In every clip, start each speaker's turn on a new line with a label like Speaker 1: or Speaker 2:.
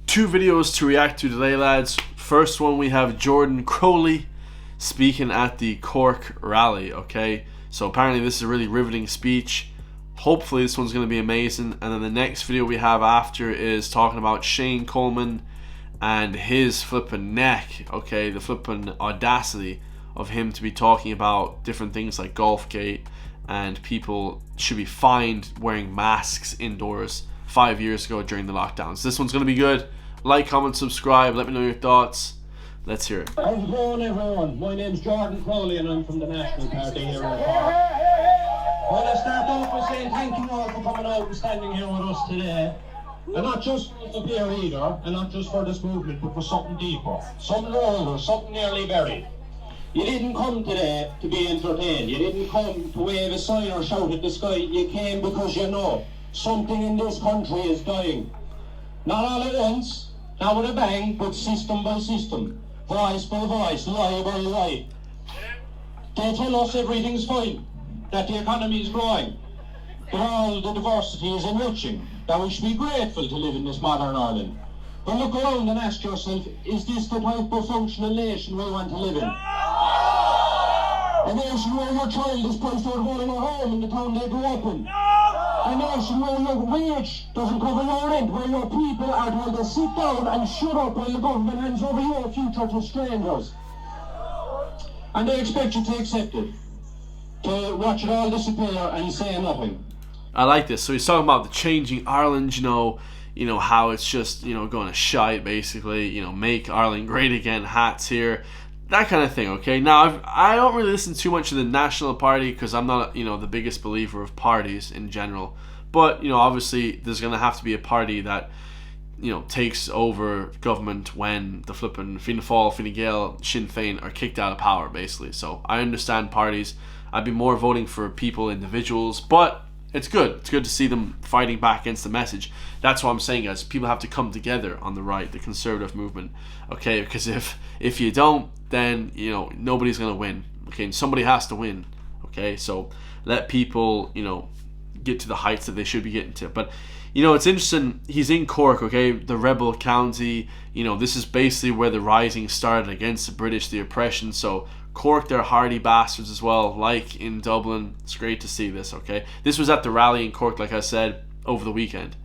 Speaker 1: two videos to react to today, lads. First one, we have Jordan Crowley speaking at the Cork rally, okay? So apparently this is a really riveting speech. Hopefully this one's going to be amazing. And then the next video we have after is talking about Shane Coleman and his flipping neck, okay? The flipping audacity of him to be talking about different things like GolfGate and people should be fined wearing masks indoors 5 years ago during the lockdowns. This one's going to be good. Like, comment, subscribe. Let me know your thoughts. Let's hear it.
Speaker 2: How's it going, everyone? My name's Jordan Crowley and I'm from the National Party here in Cork. Well, I start off by saying thank you all for coming out and standing here with us today. And not just for the beer either, and not just for this movement, but for something deeper, something older, something nearly buried. You didn't come today to be entertained. You didn't come to wave a sign or shout at the sky. You came because you know something in this country is dying. Not all at once, not with a bang, but system by system, voice by voice, lie by lie. They tell us everything's fine, that the economy is growing, that all the diversity is enriching, that we should be grateful to live in this modern Ireland. But look around and ask yourself, is this the type of functional nation we want to live in? A nation where your child is priced out of all in a home in the town they grew up in. A nation where your wage doesn't cover your rent, where your people are told to sit down and shut up while the government hands over your future to strangers. And they expect you to accept it, to watch it all disappear and say nothing.
Speaker 1: I like this. So he's talking about the changing Ireland, you know how it's just, going to shite, basically, make Ireland great again, hats here, that kind of thing, okay? Now, I don't really listen too much to the National Party because I'm not, the biggest believer of parties in general. But, obviously, there's going to have to be a party that, takes over government when the flipping Fianna Fáil, Fine Gael, Sinn Féin are kicked out of power, basically. So, I understand parties. I'd be more voting for people, individuals, but it's good. It's good to see them fighting back against the message. That's what I'm saying, guys. People have to come together on the right, the conservative movement, okay? Because if you don't, then, nobody's going to win, okay? And somebody has to win, okay? So let people, get to the heights that they should be getting to. But, it's interesting. He's in Cork, okay? The rebel county. This is basically where the rising started against the British, the oppression. So Cork, they're hardy bastards as well, like in Dublin. It's great to see this, okay? This was at the rally in Cork, like I said, over the weekend.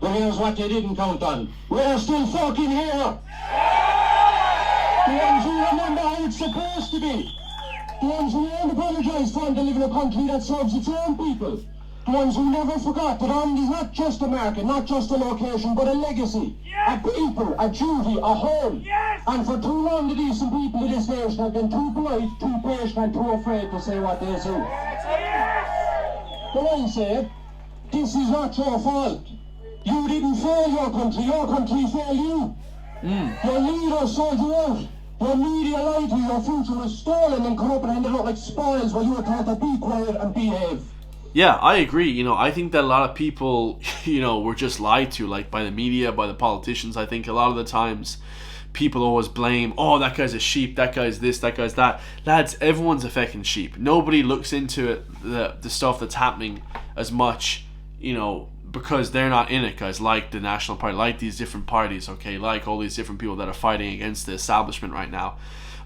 Speaker 2: But here's what they didn't count on. We're still fucking here! The ones who remember how it's supposed to be. The ones who won't apologise for to live in a country that serves its own people. The ones who never forgot that Ireland is not just a market, not just a location, but a legacy. Yes. A people, a duty, a home. Yes. And for too long the decent people of this nation have been too polite, too patient and too afraid to say what they say. But I say, this is not your fault. You didn't fail your country failed you. Your leaders sold you out. Your media lied to you, your future was stolen and corrupted and ended up like spoils while you were told to be quiet and behave.
Speaker 1: Yeah, I agree. I think that a lot of people, were just lied to, like by the media, by the politicians. I think a lot of the times people always blame, oh, that guy's a sheep, that guy's this, that guy's that. Lads, everyone's a fucking sheep. Nobody looks into it, the stuff that's happening as much, because they're not in it, guys, like the National Party, like these different parties, okay, like all these different people that are fighting against the establishment right now.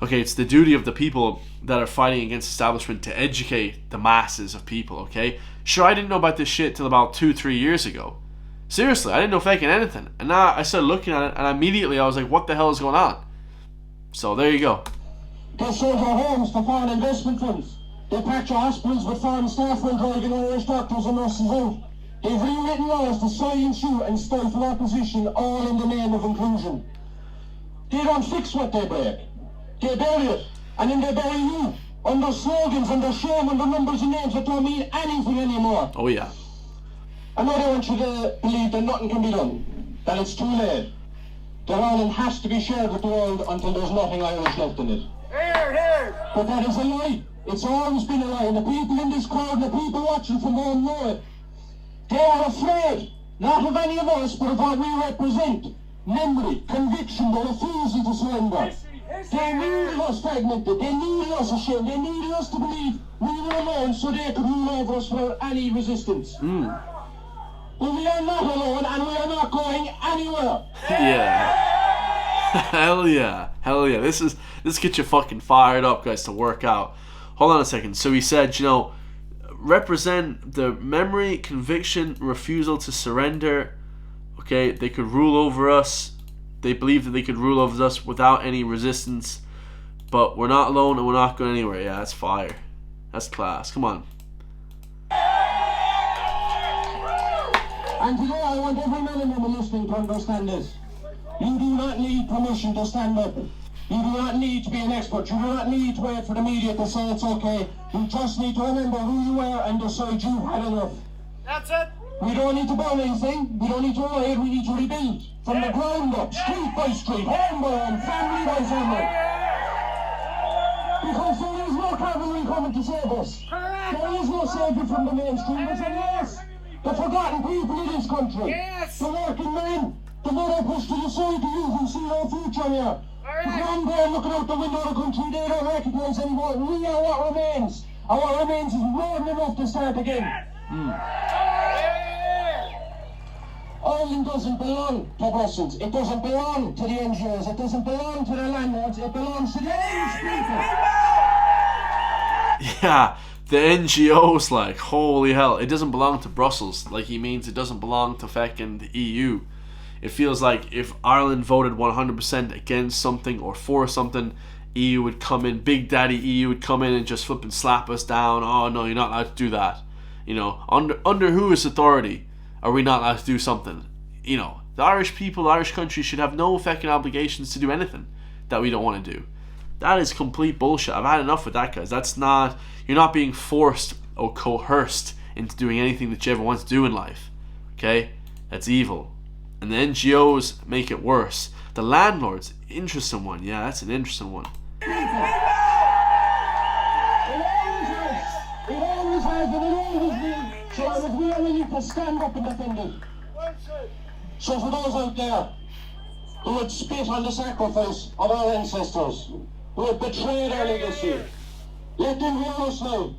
Speaker 1: Okay, it's the duty of the people that are fighting against establishment to educate the masses of people, okay? Sure, I didn't know about this shit till about 2-3 years ago. Seriously, I didn't know fucking anything. And now I started looking at it, and immediately I was like, what the hell is going on? So there you go.
Speaker 2: They sold your homes for foreign investment funds. They packed your hospitals with foreign staff when driving Irish doctors and nurses out. They've rewritten laws to silence you and stifle opposition, all in the name of inclusion. They don't fix what they break. They bury it, and then they bury you, under slogans, under shame, under numbers and names that don't mean anything anymore.
Speaker 1: Oh yeah.
Speaker 2: I know they want you to believe that nothing can be done, that it's too late, that Ireland has to be shared with the world until there's nothing Irish left in it.
Speaker 3: Here, here.
Speaker 2: But that is a lie. It's always been a lie, and the people in this crowd and the people watching from home know it. They are afraid, not of any of us, but of what we represent. Memory, conviction, the refusal to surrender. They needed us fragmented, they needed us ashamed, they needed us to believe we were alone so they could rule over us without any resistance. But we are not alone and we are not going anywhere.
Speaker 1: Yeah. Hell yeah. Hell yeah. This gets you fucking fired up, guys, to work out. Hold on a second. So he said, represent the memory, conviction, refusal to surrender. Okay, they could rule over us. They believe that they could rule over us without any resistance. But we're not alone and we're not going anywhere. Yeah, that's fire. That's class. Come on.
Speaker 2: And today I want every man and woman listening to understand this. You do not need permission to stand up. You do not need to be an expert. You do not need to wait for the media to say it's okay. You just need to remember who you are and decide you had enough.
Speaker 3: That's it.
Speaker 2: We don't need to burn anything. We don't need to riot. We need to rebuild. From the ground up, street by street, home by home, family by family. Because there is no cavalry coming to save us. There is no savior from the mainstream. There's a yes. The forgotten people in this country.
Speaker 3: Yes.
Speaker 2: The working men. The men are pushed to the side to you who see no future here. The grandparents looking out the window of the country, they don't recognise anymore. We are what remains. And what remains is more than enough to start again. Ireland doesn't belong to Brussels. It doesn't belong to the NGOs. It doesn't belong to the landlords. It belongs to the Irish people.
Speaker 1: Yeah, the NGOs, like, holy hell. It doesn't belong to Brussels. Like, he means it doesn't belong to fucking the EU. It feels like if Ireland voted 100% against something or for something, EU would come in, Big Daddy EU would come in and just flip and slap us down. Oh no, you're not allowed to do that. Under whose authority are we not allowed to do something? The Irish people, the Irish country should have no fucking obligations to do anything that we don't want to do. That is complete bullshit. I've had enough with that, guys. You're not being forced or coerced into doing anything that you ever want to do in life. Okay? That's evil. And the NGOs make it worse. The landlords, interesting one. Yeah, that's an interesting one.
Speaker 2: It always has and it always will. So that we all need to stand up and defend it. So for those out there who would spit on the sacrifice of our ancestors, who have betrayed our legacy, let them hear us now.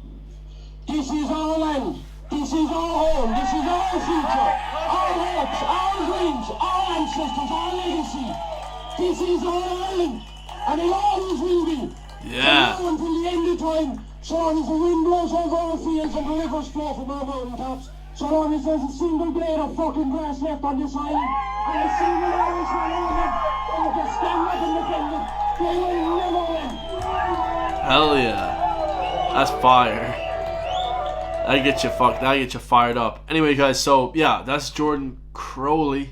Speaker 2: This is our land. This is our home. This is our future. Our hopes, our dreams, our ancestors, our legacy. This is our Ireland. And it always will be.
Speaker 1: Yeah.
Speaker 2: From now until the end of time, so long as the wind blows over our fields and the rivers flow from our mountaintops, so long as there's a single blade of fucking grass left on this island, and a single Irishman living, and to stand up and defend it, they will never win.
Speaker 1: Hell yeah. That's fire. That get you fired up. Anyway, guys, so yeah, that's Jordan Crowley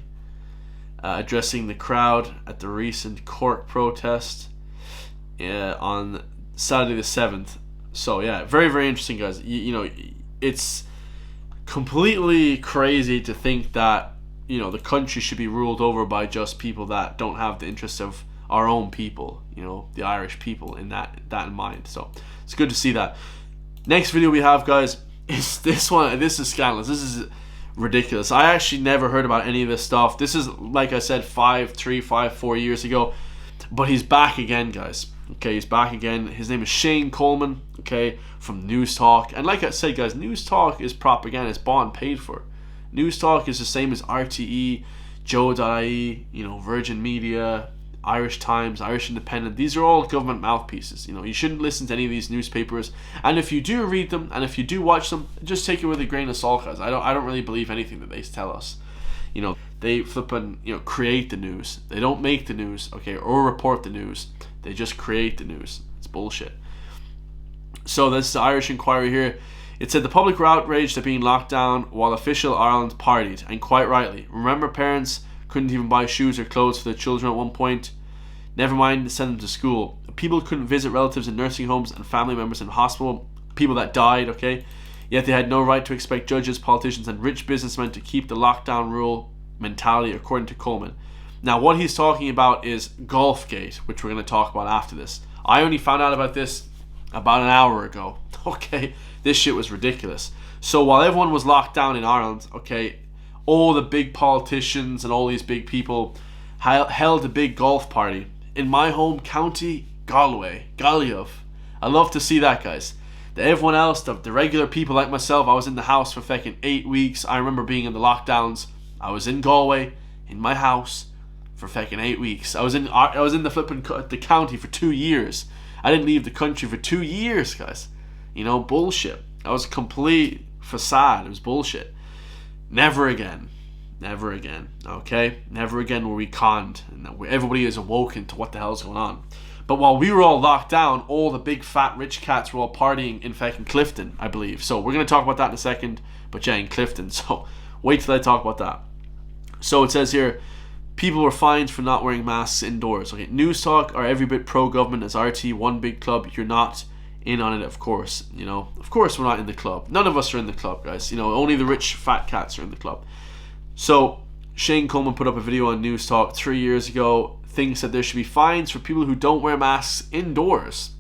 Speaker 1: addressing the crowd at the recent Cork protest on Saturday the 7th. So yeah, very, very interesting, guys. It's completely crazy to think that the country should be ruled over by just people that don't have the interests of our own people, the Irish people in that in mind. So it's good to see that. Next video we have, guys, is this one. This is scandalous. This is ridiculous. I actually never heard about any of this stuff. This is, like I said, 4 years ago. But he's back again, guys. Okay, he's back again. His name is Shane Coleman, okay, from News Talk. And like I said, guys, News Talk is propaganda. It's bought and paid for. News Talk is the same as RTE, Joe.ie, Virgin Media, Irish Times, Irish Independent. These are all government mouthpieces. You shouldn't listen to any of these newspapers. And if you do read them and if you do watch them, just take it with a grain of salt, guys. I don't really believe anything that they tell us. They flip and create the news. They don't make the news, okay, or report the news. They just create the news. It's bullshit. So this is the Irish Inquiry here. It said the public were outraged at being locked down while official Ireland partied, and quite rightly. Remember, parents couldn't even buy shoes or clothes for their children at one point. Never mind send them to school. People couldn't visit relatives in nursing homes and family members in hospital. People that died, okay? Yet they had no right to expect judges, politicians, and rich businessmen to keep the lockdown rule mentality, according to Coleman. Now, what he's talking about is GolfGate, which we're going to talk about after this. I only found out about this about an hour ago. Okay, this shit was ridiculous. So while everyone was locked down in Ireland, okay, all the big politicians and all these big people held a big golf party in my home county, Galway. I love to see that, guys. Everyone else, the regular people like myself, I was in the house for fucking 8 weeks. I remember being in the lockdowns. I was in Galway, in my house, for fucking 8 weeks. I was in the flipping the county for 2 years. I didn't leave the country for 2 years, guys. You know, bullshit. That was complete facade. It was bullshit. Never again. Never again. Okay? Never again were we conned. And everybody is awoken to what the hell's going on. But while we were all locked down, all the big fat rich cats were all partying in fucking Clifton, I believe. So we're going to talk about that in a second. But yeah, in Clifton. So wait till I talk about that. So it says here, people were fined for not wearing masks indoors. Okay, News Talk are every bit pro-government as RT, one big club. You're not in on it, of course. You know, of course we're not in the club. None of us are in the club, guys. You know, only the rich fat cats are in the club. So Shane Coleman put up a video on News Talk 3 years ago. Things that there should be fines for people who don't wear masks indoors.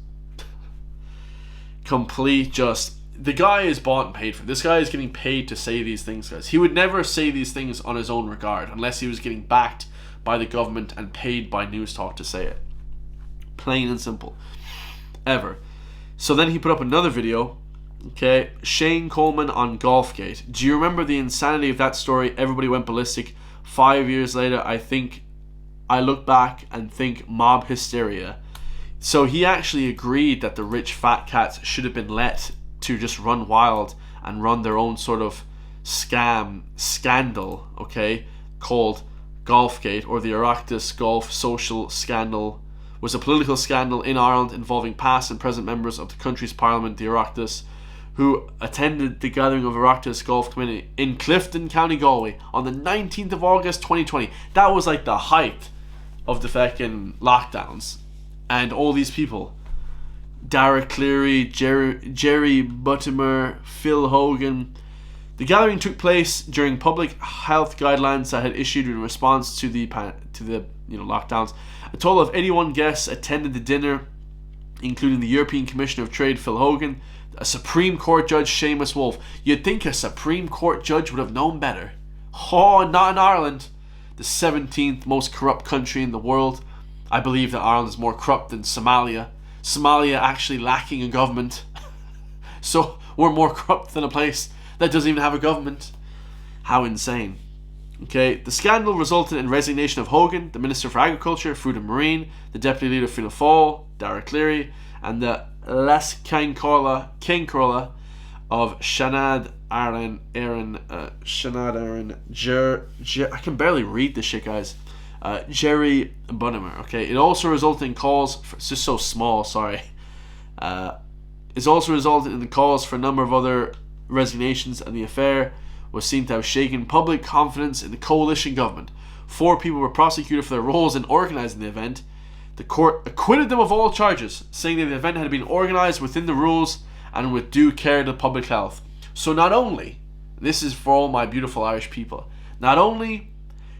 Speaker 1: Complete just... The guy is bought and paid for. This guy is getting paid to say these things, guys. He would never say these things on his own regard unless he was getting backed by the government and paid by News Talk to say it. Plain and simple. Ever. So then he put up another video. Okay, Shane Coleman on GolfGate. Do you remember the insanity of that story? Everybody went ballistic. 5 years later, I look back and think mob hysteria. So he actually agreed that the rich fat cats should have been let to just run wild and run their own sort of scandal, okay, called GolfGate, or the Oireachtas Golf Social Scandal. Was a political scandal in Ireland involving past and present members of the country's parliament, the Oireachtas, who attended the gathering of Oireachtas Golf Committee in Clifton, County Galway on the 19th of August 2020. That was like the height of the fucking lockdowns. And all these people, Dara Cleary, Jerry Buttimer, Phil Hogan. The gathering took place during public health guidelines that had issued in response to the lockdowns. A total of 81 guests attended the dinner, including the European Commissioner of Trade, Phil Hogan, a Supreme Court Judge, Seamus Wolfe. You'd think a Supreme Court Judge would have known better. Oh, not in Ireland, the 17th most corrupt country in the world. I believe that Ireland is more corrupt than Somalia. Somalia actually lacking a government. So we're more corrupt than a place that doesn't even have a government. How insane. Okay, the scandal resulted in resignation of Hogan, the Minister for Agriculture, Food and Marine, the Deputy Leader of Fianna Fáil, Dara Cleary, and the Les Caincorla of Shanad Aaron, I can barely read this shit, guys. Jerry Buttimer. Okay, it also resulted in calls for, it's just so small, sorry. It's also resulted in the calls for a number of other resignations, and the affair was seen to have shaken public confidence in the coalition government. 4 people were prosecuted for their roles in organising the event. The court acquitted them of all charges, saying that the event had been organised within the rules and with due care to public health. So not only, this is for all my beautiful Irish people, not only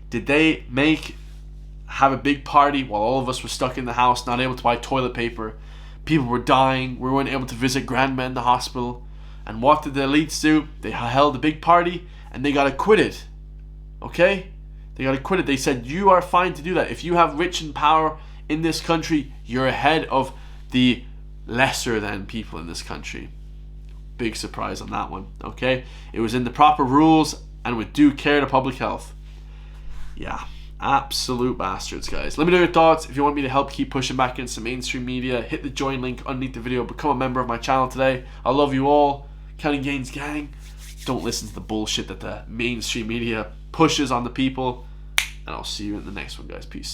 Speaker 1: did they have a big party while all of us were stuck in the house, not able to buy toilet paper, people were dying, we weren't able to visit grandma in the hospital, and what did the elites do? They held a big party and they got acquitted. Okay? They got acquitted. They said, you are fine to do that. If you have rich and power in this country, you're ahead of the lesser than people in this country. Big surprise on that one. Okay? It was in the proper rules and with due care to public health. Yeah. Absolute bastards, guys. Let me know your thoughts. If you want me to help keep pushing back into mainstream media, hit the join link underneath the video. Become a member of my channel today. I love you all. County Gains gang. Don't listen to the bullshit that the mainstream media pushes on the people. And I'll see you in the next one, guys. Peace.